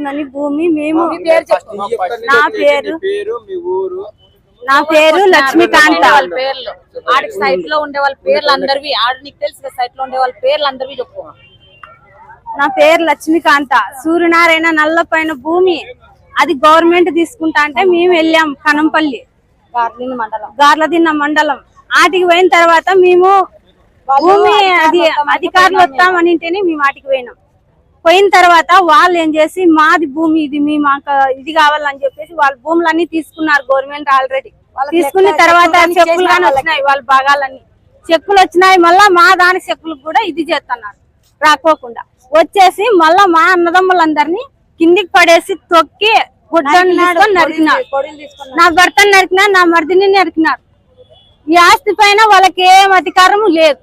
వస్తుందని భూమి మేము నా పేరు లక్ష్మీకాంత. ఆడికి సైట్ లో ఉండే వాళ్ళ పేర్లు అందరివి నీకు తెలుసు సైట్ లో ఉండే వాళ్ళ పేర్లు అందరివి చెప్పు. నా పేరు లక్ష్మీకాంత. సూర్యనారాయణ నల్లపైన భూమి అది గవర్నమెంట్ తీసుకుంటా అంటే మేము వెళ్ళాం కనంపల్లి గార్లదిన్న మండలం. ఆటికి పోయిన తర్వాత మేము భూమి అది అధికారులు వస్తామనింటేనే మేము ఆటికి పోయినాం. పోయిన తర్వాత వాళ్ళు ఏం చేసి మాది భూమి ఇది మీ మాకు ఇది కావాలని చెప్పేసి వాళ్ళ భూములన్నీ తీసుకున్నారు గవర్నమెంట్ ఆల్రెడీ. తీసుకున్న తర్వాత చెక్కులు కానీ వచ్చినాయి వాళ్ళ భాగాలన్నీ చెక్కులు వచ్చినాయి. మళ్ళా మా దాని చెక్కులకు కూడా ఇది చేస్తున్నారు రాకోకుండా. వచ్చేసి మళ్ళా మా అన్నదమ్ములందరినీ కిందికి పడేసి తొక్కి గుడ్డని తీసుకొని నరికినారు. నా భర్తను నరికినారు, నా మర్దిని నరికినారు. ఈ ఆస్తి పైన వాళ్ళకి ఏం అధికారం లేదు.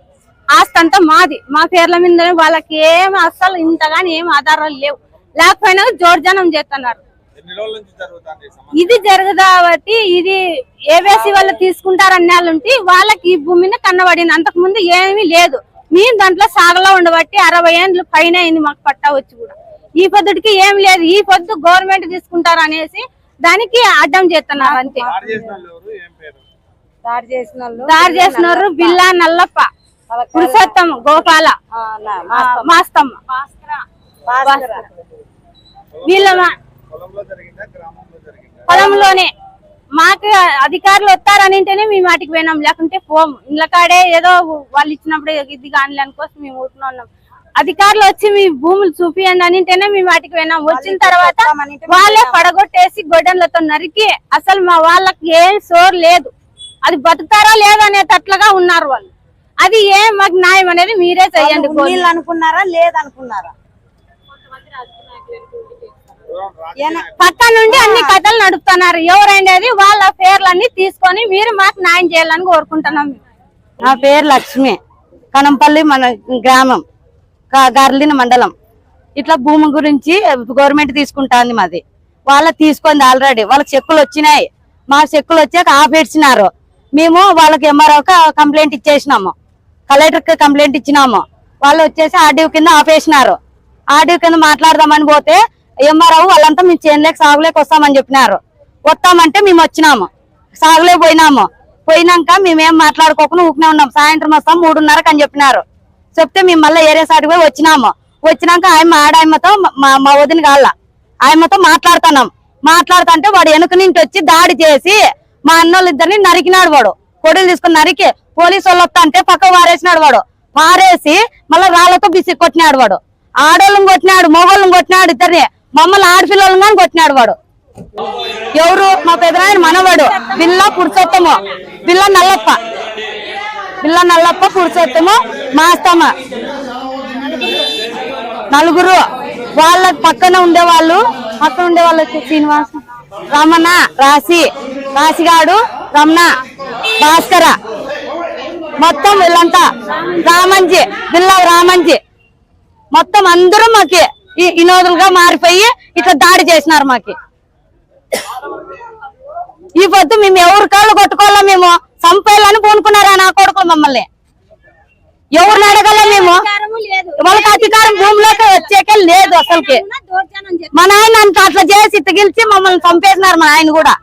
ఆస్తి అంతా మాది, మా పేర్ల మీద. వాళ్ళకి ఏం అస్సలు ఇంతగాని ఏం ఆధారాలు లేవు. లేకపోయినా జోర్జనం చేస్తున్నారు. ఇది జరగదు కాబట్టి ఇది ఏవేసి వాళ్ళు తీసుకుంటారన్న వాళ్ళుంటే వాళ్ళకి ఈ భూమిని కన్నబడింది. అంతకు ముందు ఏమీ లేదు. మేము దాంట్లో సాగలో ఉండబట్టి 60 ఏళ్ళు పైన అయింది మాకు పట్టా వచ్చి కూడా. ఈ పొద్దుటికి ఏం లేదు. ఈ పొద్దు గవర్నమెంట్ తీసుకుంటారు అనేసి దానికి అడ్డం చేస్తున్నారు అంతే. దాడి చేసినారు బిల్లా నల్లప్ప, పురుషోత్తమ, గోపాల, మాస్తమ్మ. వీళ్ళ పొలంలోనే మాకు అధికారులు వస్తారనింటేనే మేము వాటికి పోయినాం. లేకుంటే పోము. ఇళ్ళ కాడే ఏదో వాళ్ళు ఇచ్చినప్పుడు ఇది కానీ అనుకోసం మేము ఊరుకున్నాం. అధికారులు వచ్చి మీ భూములు చూపియండి అనింటేనే మేము వాటికి పోయినాం. వచ్చిన తర్వాత వాళ్ళే పడగొట్టేసి గొడ్డన్లతో నరికి అసలు మా వాళ్ళకి ఏం సోర్ లేదు. అది బతుకుతారా లేదనేటట్లుగా ఉన్నారు వాళ్ళు. అది ఏం మాకు న్యాయం అనేది మీరే చెయ్యండి. అనుకున్నారా లేదనుకున్నారా? పక్క నుండి అన్ని కథలు నడుపుతున్నారు. ఎవరైనది వాళ్ళ పేర్లన్నీ తీసుకొని మీరు మాకు న్యాయం చేయాలని కోరుకుంటున్నాం. నా పేరు లక్ష్మి, కనంపల్లి మన గ్రామం, గార్లిన మండలం. ఇట్లా భూమి గురించి గవర్నమెంట్ తీసుకుంటాంది మాది. వాళ్ళకి తీసుకుంది ఆల్రెడీ. వాళ్ళకి చెక్కులు వచ్చినాయి. మా చెక్కులు వచ్చాక ఆపేసినారు. మేము వాళ్ళకి ఎంఆర్ఓకి కంప్లైంట్ ఇచ్చేసినాము, కలెక్టర్కి కంప్లైంట్ ఇచ్చినాము. వాళ్ళు వచ్చేసి ఆర్డీఓ కింద ఆపేసినారు. ఆర్డీఓ కింద మాట్లాడదామని పోతే ఎంఆర్ఓ వాళ్ళంతా మేము చేనులేక సాగులేక వస్తామని చెప్పినారు. వస్తామంటే మేము వచ్చినాము, సాగులే పోయినాము. పోయినాక మేమేం మాట్లాడుకోకుండా ఊకునే ఉన్నాం. సాయంత్రం వస్తాం 3:30 అని చెప్పినారు. చెప్తే మేము మళ్ళీ ఏరియా సాటికి పోయి వచ్చినాము. వచ్చినాక ఆడమ్మతో మా వదిన కాళ్ళ ఆయమ్మతో మాట్లాడుతుంటే వాడు వెనుక నుంచి వచ్చి దాడి చేసి మా అన్నోళ్ళు ఇద్దరిని నరికినాడు. వాడు కొడులు తీసుకుని నరికి పోలీసు వాళ్ళు వస్తా అంటే పక్క వారేసినాడు. వాడు పారేసి మళ్ళీ రాళ్లతో బిసి కొట్టినాడు. వాడు ఆడోళ్ళని కొట్టినాడు, మగోళ్ళని కొట్టినాడు. ఇద్దరిని మమ్మల్ని ఆడపిల్లలను కానీ కొట్టినాడు. వాడు ఎవరు? మా పెదనాయన మనవాడు బిల్లా పురుషోత్తము, బిల్లా నల్లప్ప, పురుషోత్తము, మాస్తమ్మ. నలుగురు. వాళ్ళ పక్కన ఉండేవాళ్ళు వచ్చి శ్రీనివాస, రమణ, రాశిగాడు, రమణ, భాస్కర, మొత్తం వీళ్ళంతా రామంజి, బిల్లా రామంజి, మొత్తం అందరూ మాకి వినోదులుగా మారిపోయి ఇట్లా దాడి చేసినారు. మాకి ఈ పొద్దు మేము ఎవరి కాళ్ళు కొట్టుకోవాలా, మేము చంపేయాలని పూనుకున్నారా నా కొడుకులు మమ్మల్ని. ఎవరిని అడగల మేము? వాళ్ళకి అధికారం భూమిలోకి వచ్చేకే లేదు అసలుకి. మా నాయన అట్లా చేసి ఇట్లా గెలిచి మమ్మల్ని చంపేసినారు. మా ఆయన కూడా